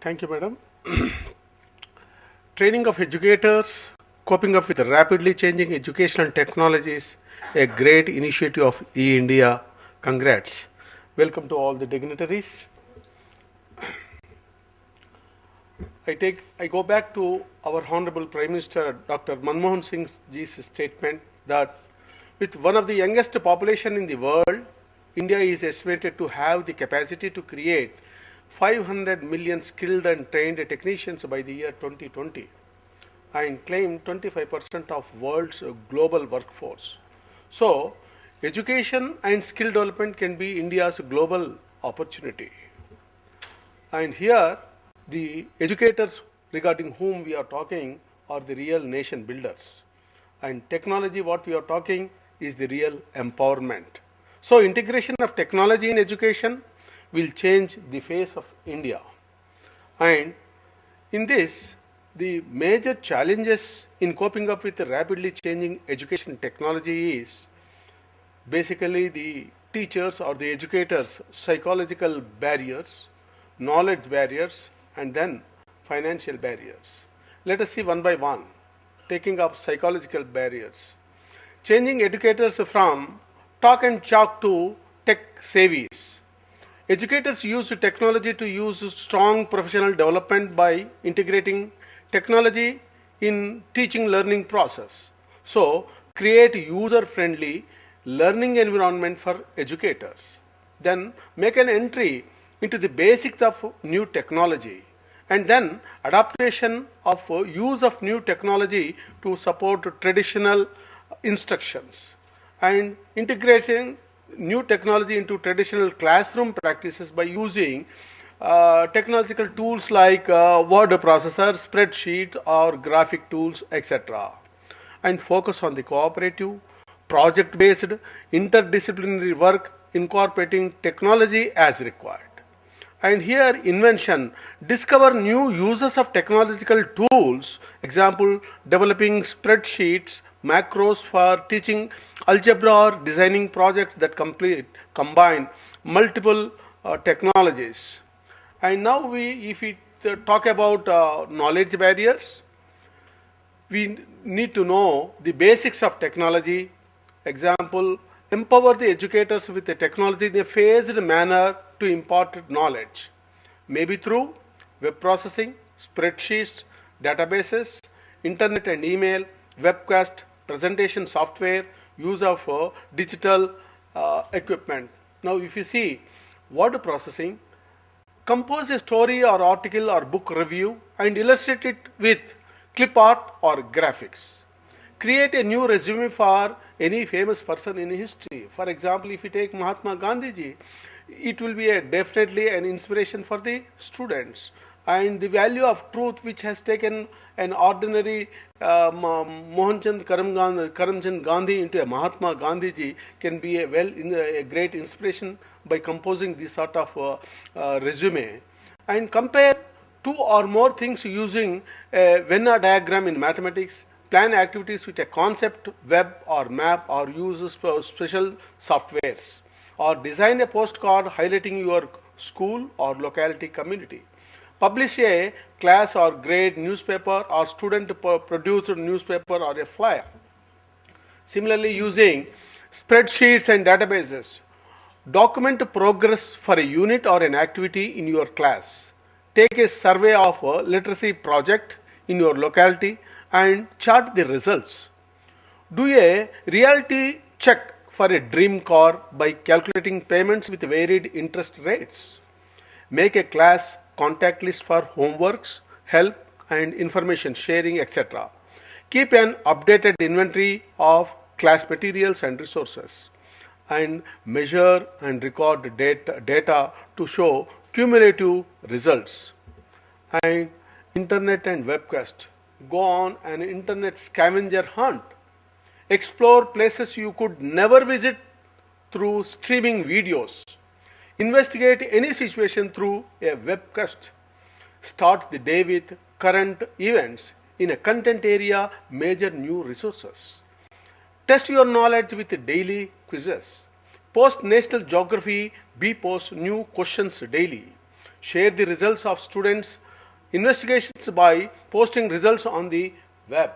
Thank you, madam. Training of educators, coping up with rapidly changing educational technologies, a great initiative of eINDIA. Congrats. Welcome to all the dignitaries. I go back to our Honorable Prime Minister Dr. Manmohan Singh ji's statement that with one of the youngest population in the world, India is estimated to have the capacity to create 500 million skilled and trained technicians by the year 2020 and claim 25% of world's global workforce. So, education and skill development can be India's global opportunity. And here, the educators regarding whom we are talking are the real nation builders. And technology, what we are talking, is the real empowerment. So, integration of technology in education will change the face of India. And in this, the major challenges in coping up with the rapidly changing education technology is basically the teachers or the educators' psychological barriers, knowledge barriers, and then financial barriers. Let us see one by one, taking up psychological barriers. Changing educators from talk and chalk to tech savies. Educators use technology to use strong professional development by integrating technology in teaching learning process. So, create user-friendly learning environment for educators. Then make an entry into the basics of new technology and then adaptation of use of new technology to support traditional instructions and integrating new technology into traditional classroom practices by using technological tools like word processor, spreadsheet or graphic tools, etc. And focus on the cooperative, project-based, interdisciplinary work incorporating technology as required. And here invention, discover new uses of technological tools, example developing spreadsheets, macros for teaching algebra or designing projects that combine multiple technologies. And now if we talk about knowledge barriers, we need to know the basics of technology. Example, empower the educators with the technology in a phased manner to impart knowledge, maybe through web processing, spreadsheets, databases, internet and email, webcast, presentation software, use of digital equipment. Now, if you see word processing, compose a story or article or book review and illustrate it with clip art or graphics. Create a new resume for any famous person in history. For example, if you take Mahatma Gandhi ji, it will be definitely an inspiration for the students. And the value of truth, which has taken an ordinary Mohanchand Karamchand Gandhi into a Mahatma Gandhi ji, can be a great inspiration by composing this sort of resume. And compare two or more things using a Venn diagram in mathematics. Plan activities with a concept, web or map, or use special softwares. Or design a postcard highlighting your school or locality community. Publish a class or grade newspaper or student produced newspaper or a flyer. Similarly, using spreadsheets and databases, document progress for a unit or an activity in your class. Take a survey of a literacy project in your locality and chart the results. Do a reality check for a dream car by calculating payments with varied interest rates. Make a class contact list for homeworks, help and information sharing, etc. Keep an updated inventory of class materials and resources. And measure and record data to show cumulative results. And internet and webcast. Go on an internet scavenger hunt. Explore places you could never visit through streaming videos. Investigate any situation through a webcast. Start the day with current events in a content area, major new resources. Test your knowledge with daily quizzes. Post National Geography, post new questions daily. Share the results of students investigations by posting results on the web,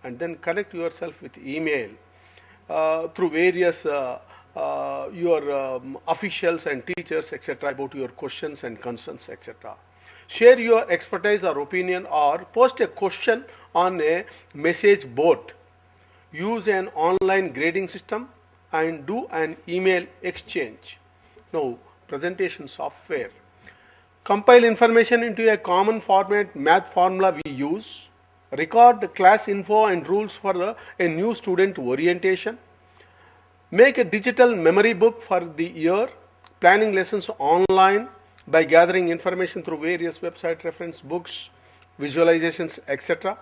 and then connect yourself with email through various your officials and teachers, etc., about your questions and concerns, etc. Share your expertise or opinion, or post a question on a message board. Use an online grading system and do an email exchange. Now, presentation software. Compile information into a common format, math formula we use. Record the class info and rules for a new student orientation. Make a digital memory book for the year. Planning lessons online by gathering information through various website reference books, visualizations, etc.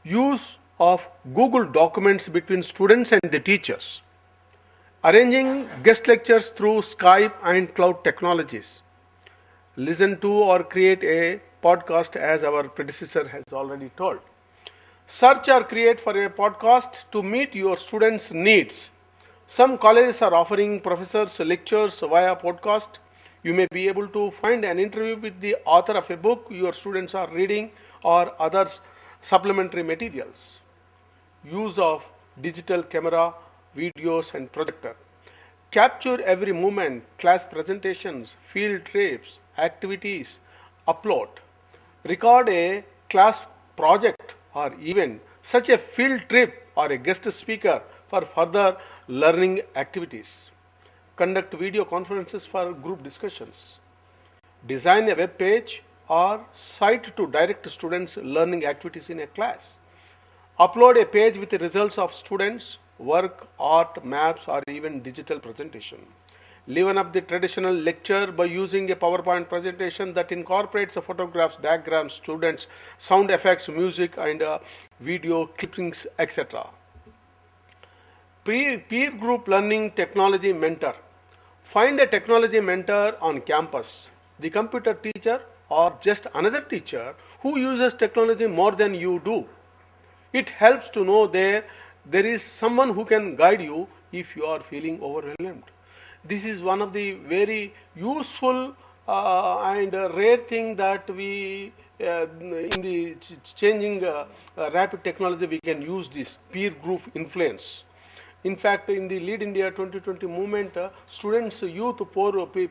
Use of Google Documents between students and the teachers. Arranging guest lectures through Skype and cloud technologies. Listen to or create a podcast, as our predecessor has already told. Search or create for a podcast to meet your students' needs. Some colleges are offering professors lectures via podcast. You may be able to find an interview with the author of a book your students are reading, or other supplementary materials. Use of digital camera, videos and projector. Capture every moment, class presentations, field trips, activities, upload. Record a class project or event, such a field trip or a guest speaker, for further learning activities. Conduct video conferences for group discussions. Design a web page or site to direct students' learning activities in a class. Upload a page with the results of students' work, art, maps, or even digital presentation. Liven up the traditional lecture by using a PowerPoint presentation that incorporates the photographs, diagrams, students, sound effects, music, and video clippings, etc. Peer group learning technology mentor. Find a technology mentor on campus, the computer teacher, or just another teacher who uses technology more than you do. It helps to know there is someone who can guide you if you are feeling overwhelmed. This is one of the very useful and rare thing that we in the changing rapid technology, we can use this peer group influence. In fact, in the Lead India 2020 movement, students, youth,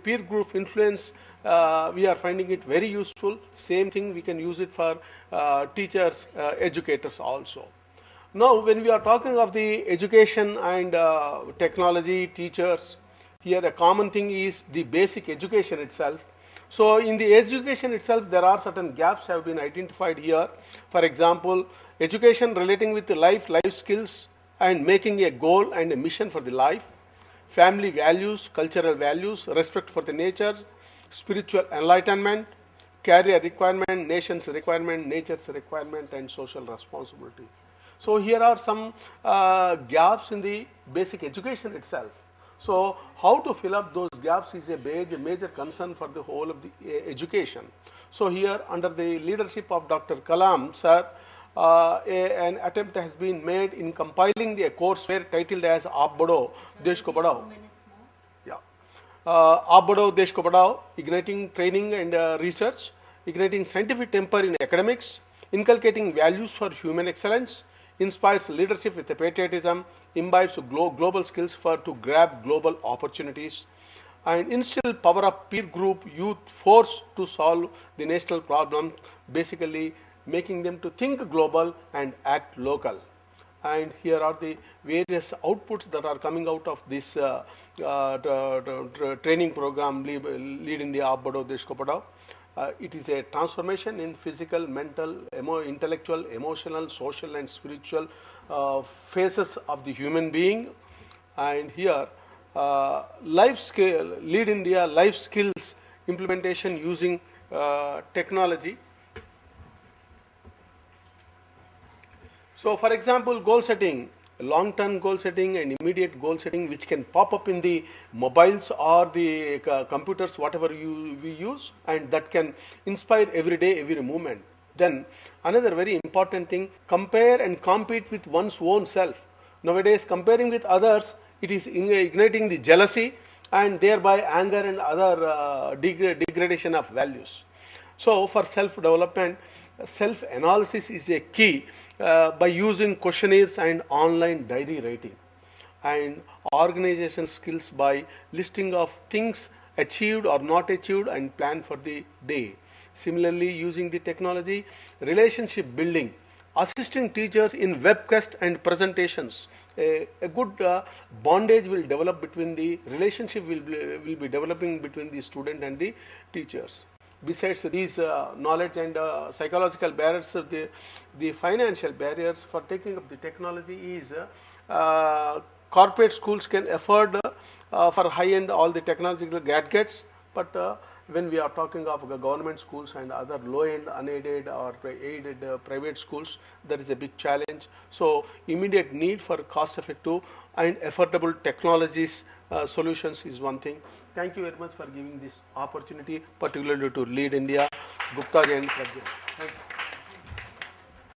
peer group influence, we are finding it very useful. Same thing, we can use it for teachers, educators also. Now, when we are talking of the education and technology, teachers, here a common thing is the basic education itself. So, in the education itself, there are certain gaps have been identified here. For example, education relating with the life skills, and making a goal and a mission for the life, family values, cultural values, respect for the nature, spiritual enlightenment, career requirement, nation's requirement, nature's requirement, and social responsibility. So here are some gaps in the basic education itself. So how to fill up those gaps is a major concern for the whole of the education. So here, under the leadership of Dr. Kalam sir, an attempt has been made in compiling the courseware titled as Aap Badho, Desh Ko Badhao. Yeah. Aap Badho, Desh Ko Badhao, igniting training and research, igniting scientific temper in academics, inculcating values for human excellence, inspires leadership with patriotism, imbibes global skills to grab global opportunities, and instill power of peer group youth force to solve the national problem, basically making them to think global and act local. And here are the various outputs that are coming out of this training program, Lead India, Aap Badho, Desh Ko Badhao. It is a transformation in physical, mental, intellectual, emotional, social and spiritual phases of the human being. And here, life skill, Lead India life skills implementation using technology. So, for example, goal setting, long-term goal setting and immediate goal setting, which can pop up in the mobiles or the computers, whatever we use, and that can inspire every day, every moment. Then another very important thing, compare and compete with one's own self. Nowadays, comparing with others, it is igniting the jealousy and thereby anger and other degradation of values. So for self-development, self-analysis is a key by using questionnaires and online diary writing, and organization skills by listing of things achieved or not achieved and plan for the day. Similarly, using the technology, relationship building, assisting teachers in webcast and presentations. A good bondage will develop between the relationship will be developing between the student and the teachers. Besides these knowledge and psychological barriers, the financial barriers for taking up the technology is corporate schools can afford for high-end all the technological gadgets, but when we are talking of government schools and other low-end unaided or aided private schools, that is a big challenge. So immediate need for cost-effective and affordable technologies solutions is one thing. Thank you very much for giving this opportunity, particularly to Lead India, Gupta and Pragya. Thank you.